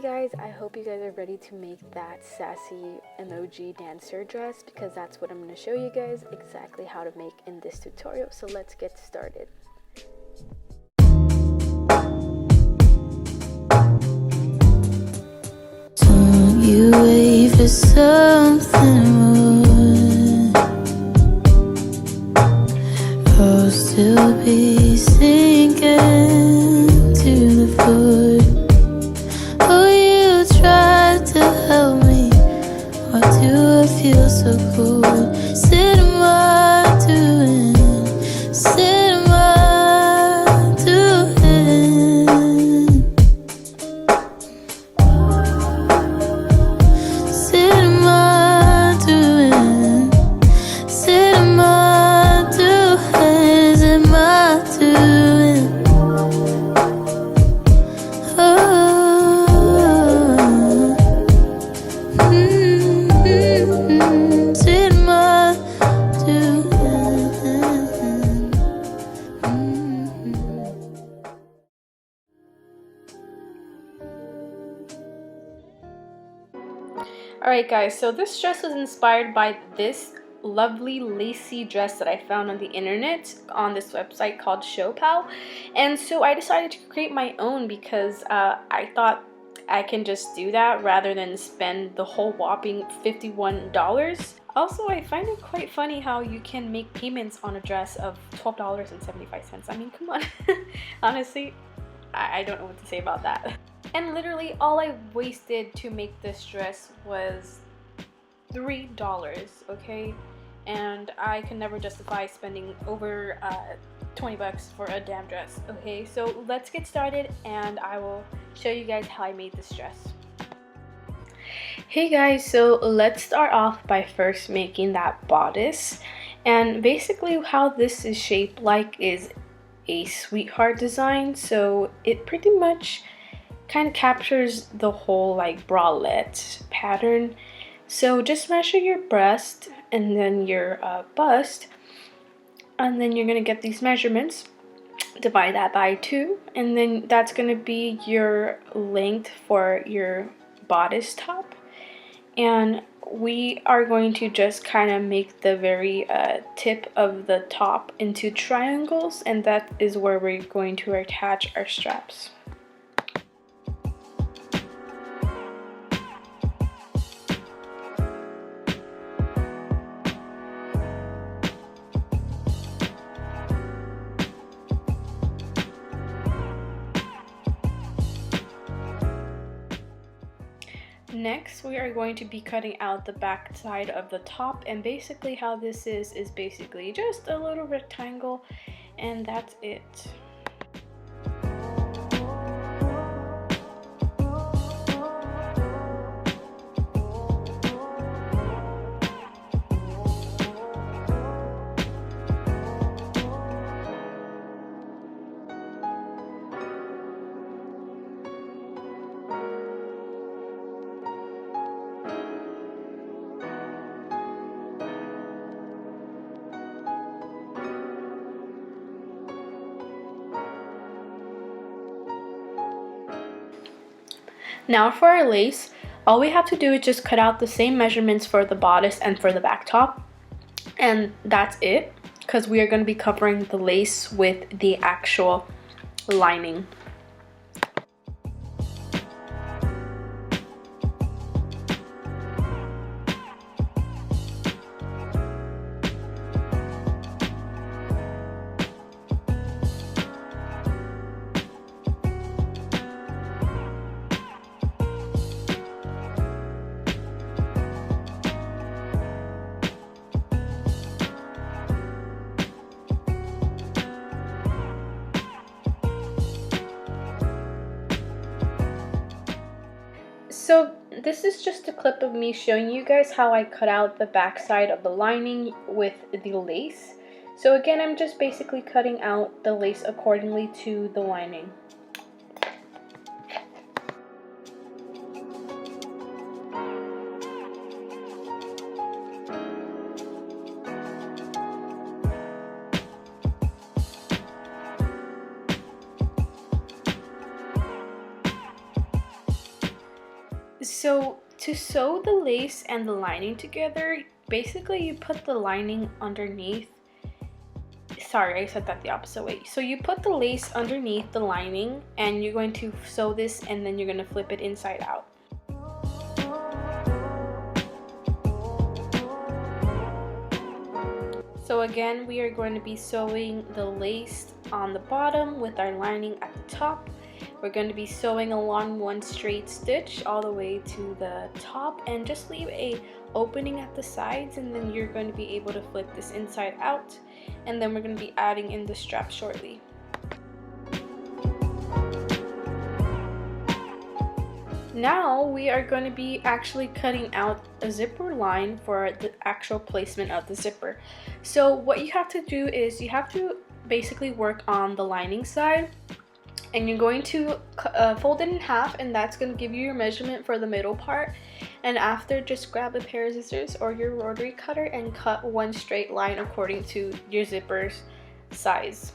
guys, I hope you guys are ready to make that sassy emoji dancer dress, because that's what I'm going to show you guys exactly how to make in this tutorial. So let's get started. Don't you wait for something more, I'll still be sinking to the floor. Oh, you tried to help me, why do I feel so cold? Said am I doing, said am I doing, said am I doing, said am I doing, am I doing, oh. Said my doing. Alright guys, so this dress was inspired by this lovely lacy dress that I found on the internet on this website called Showpal. And so I decided to create my own because I thought I can just do that rather than spend the whole whopping $51. Also, I find it quite funny how you can make payments on a dress of $12.75. I mean, come on. Honestly, I don't know what to say about that. And literally all I wasted to make this dress was $3, okay? And I can never justify spending over 20 bucks for a damn dress, okay? So let's get started and I will show you guys how I made this dress. Hey guys, so let's start off by first making that bodice. And basically how this is shaped like is a sweetheart design, so it pretty much kind of captures the whole like bralette pattern. So just measure your breast and then your bust, and then you're gonna get these measurements, divide that by 2, and then that's gonna be your length for your bodice top. And we are going to just kind of make the very tip of the top into triangles, and that is where we're going to attach our straps. Next, we are going to be cutting out the back side of the top, and basically how this is basically just a little rectangle, and that's it. Now for our lace, all we have to do is just cut out the same measurements for the bodice and for the back top, and that's it, because we are going to be covering the lace with the actual lining. So this is just a clip of me showing you guys how I cut out the back side of the lining with the lace. So again, I'm just basically cutting out the lace accordingly to the lining. So to sew the lace and the lining together, basically you put the lining underneath. Sorry, I said that the opposite way. So you put the lace underneath the lining and you're going to sew this, and then you're going to flip it inside out. So again, we are going to be sewing the lace on the bottom with our lining at the top. We're going to be sewing along one straight stitch all the way to the top, and just leave a opening at the sides, and then you're going to be able to flip this inside out, and then we're going to be adding in the strap shortly. Now we are going to be actually cutting out a zipper line for the actual placement of the zipper. So what you have to do is you have to basically work on the lining side, and you're going to fold it in half, and that's going to give you your measurement for the middle part. And after, just grab a pair of scissors or your rotary cutter and cut one straight line according to your zipper's size.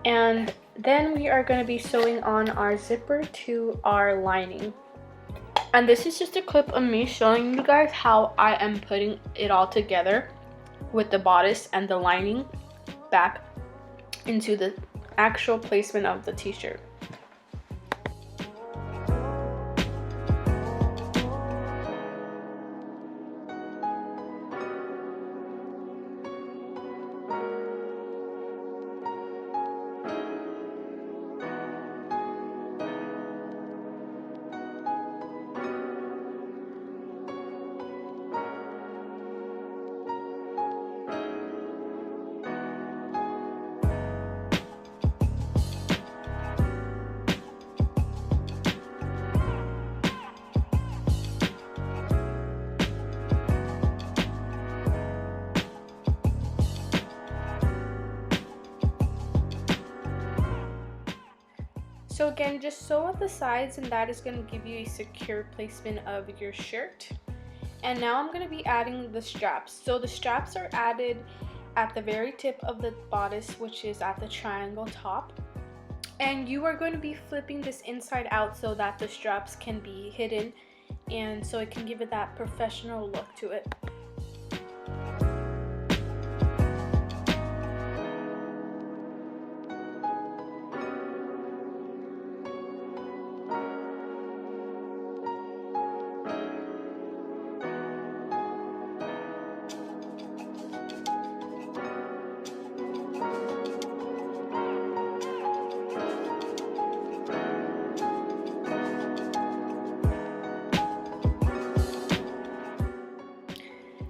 And then we are going to be sewing on our zipper to our lining. And this is just a clip of me showing you guys how I am putting it all together with the bodice and the lining back into the actual placement of the t-shirt. So again, just sew at the sides, and that is going to give you a secure placement of your shirt. And now I'm going to be adding the straps. So the straps are added at the very tip of the bodice, which is at the triangle top. And you are going to be flipping this inside out so that the straps can be hidden, and so it can give it that professional look to it.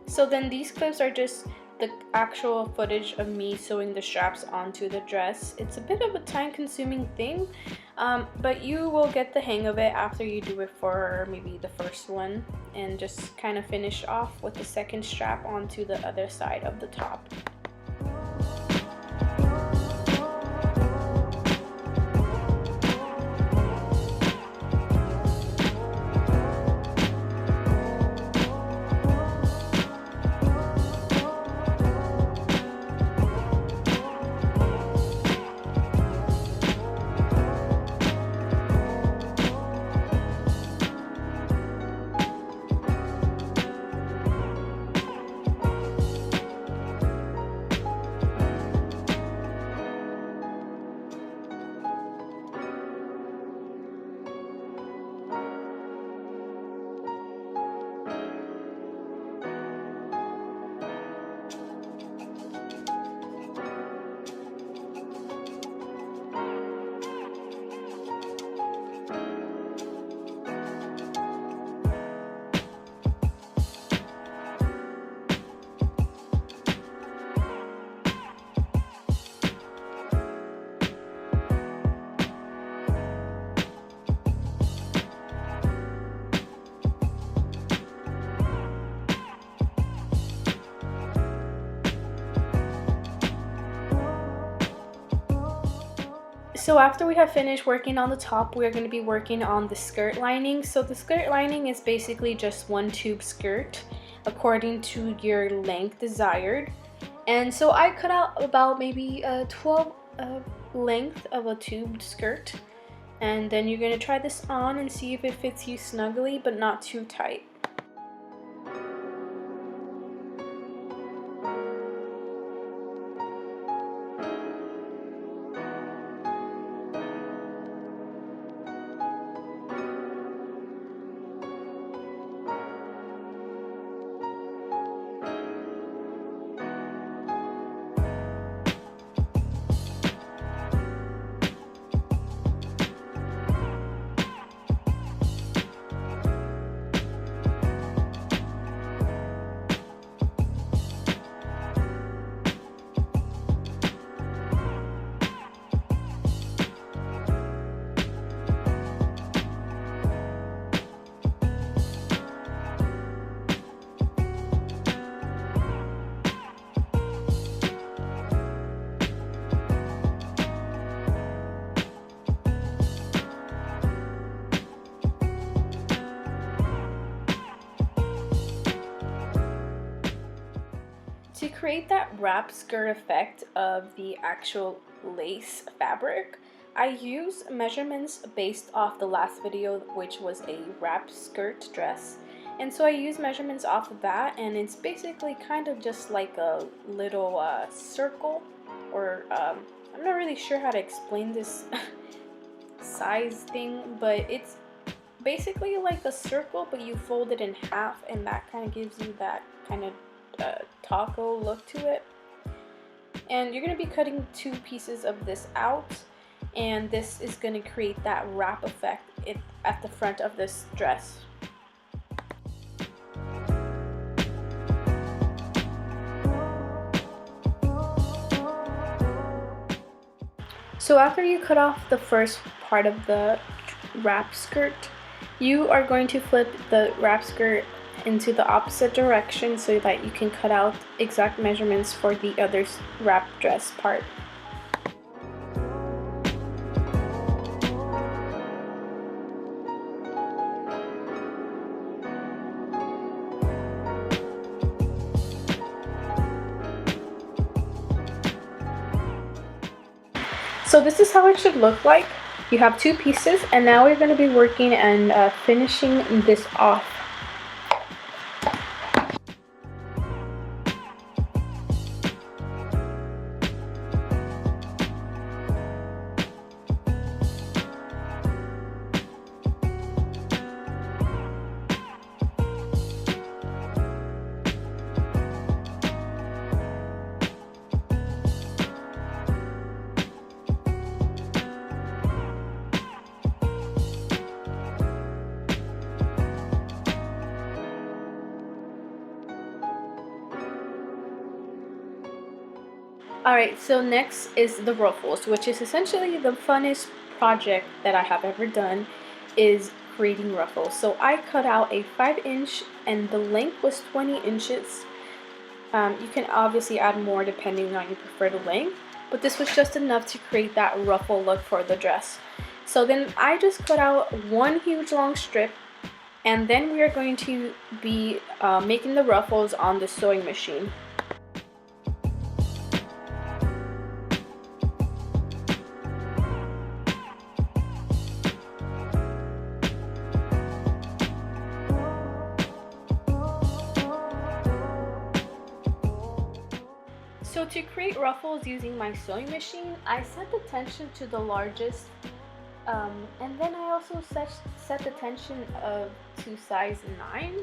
So then these clips are just the actual footage of me sewing the straps onto the dress. It's a bit of a time-consuming thing, but you will get the hang of it after you do it for maybe the first one, and just kind of finish off with the second strap onto the other side of the top. So after we have finished working on the top, we're going to be working on the skirt lining. So the skirt lining is basically just one tube skirt according to your length desired. And so I cut out about maybe 12 length of a tubed skirt. And then you're going to try this on and see if it fits you snugly but not too tight. To create that wrap skirt effect of the actual lace fabric, I use measurements based off the last video, which was a wrap skirt dress. And so I use measurements off of that, and it's basically kind of just like a little circle, or I'm not really sure how to explain this size thing, but it's basically like a circle, but you fold it in half, and that kind of gives you that kind of taco look to it. And you're going to be cutting two pieces of this out, and this is going to create that wrap effect at the front of this dress. So after you cut off the first part of the wrap skirt, you are going to flip the wrap skirt into the opposite direction so that you can cut out exact measurements for the other wrap dress part. So this is how it should look like. You have two pieces, and now we're going to be working and finishing this off. Alright, so next is the ruffles, which is essentially the funnest project that I have ever done, is creating ruffles. So I cut out a 5-inch, and the length was 20 inches. You can obviously add more depending on your preferred length, but this was just enough to create that ruffle look for the dress. So then I just cut out one huge long strip, and then we are going to be making the ruffles on the sewing machine. So to create ruffles using my sewing machine, I set the tension to the largest, and then I also set the tension to size 9,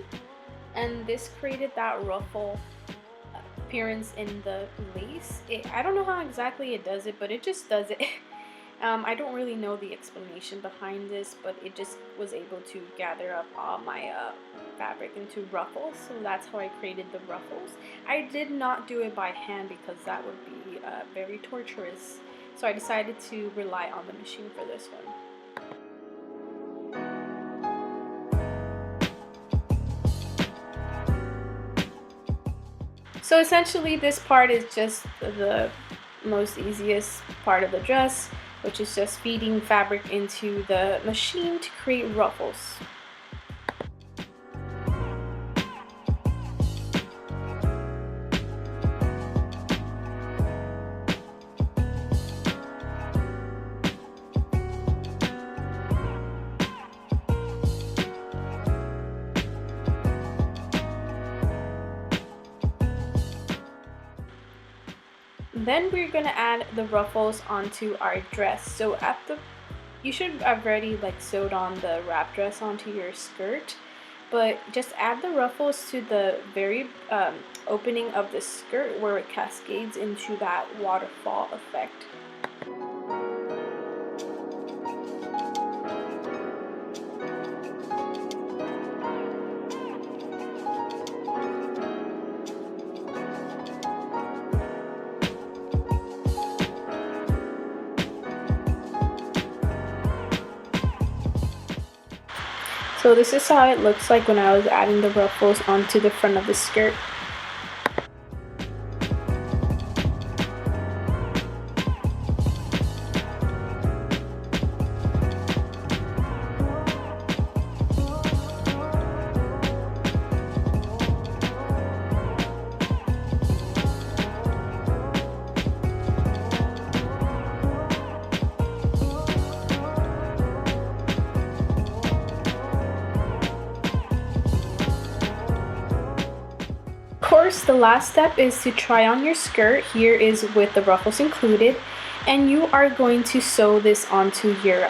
and this created that ruffle appearance in the lace. I don't know how exactly it does it, but it just does it. I don't really know the explanation behind this, but it just was able to gather up all my fabric into ruffles, so that's how I created the ruffles. I did not do it by hand because that would be very torturous, so I decided to rely on the machine for this one. So essentially this part is just the most easiest part of the dress. which is just feeding fabric into the machine to create ruffles. Then we're gonna add the ruffles onto our dress. So you should have already like sewed on the wrap dress onto your skirt, but just add the ruffles to the very opening of the skirt where it cascades into that waterfall effect. So this is how it looks like when I was adding the ruffles onto the front of the skirt. Of course, the last step is to try on your skirt. Here is with the ruffles included, and you are going to sew this onto your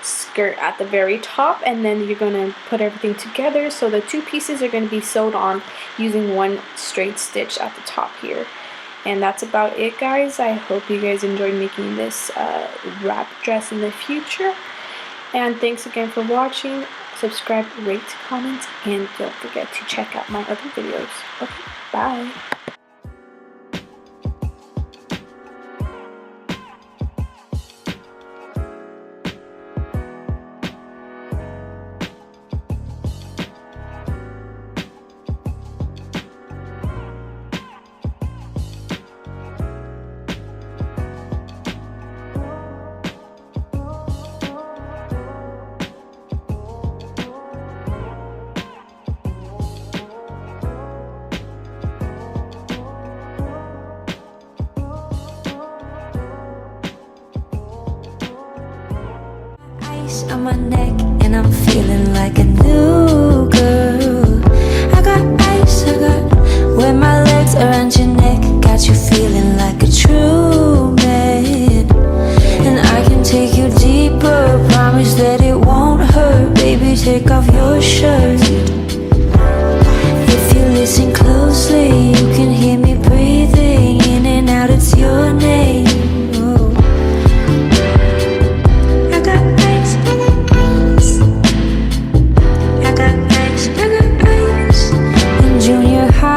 skirt at the very top, and then you're going to put everything together. So the two pieces are going to be sewed on using one straight stitch at the top here. And that's about it, guys. I hope you guys enjoyed making this wrap dress in the future. And thanks again for watching. Subscribe, rate, comment, and don't forget to check out my other videos. Okay, bye. On my neck and I'm feeling like a new girl. I got ice, where my legs around your neck, got you feeling like a true man. And I can take you deeper, promise that it won't hurt. Baby, take off your shirt. If you listen closely,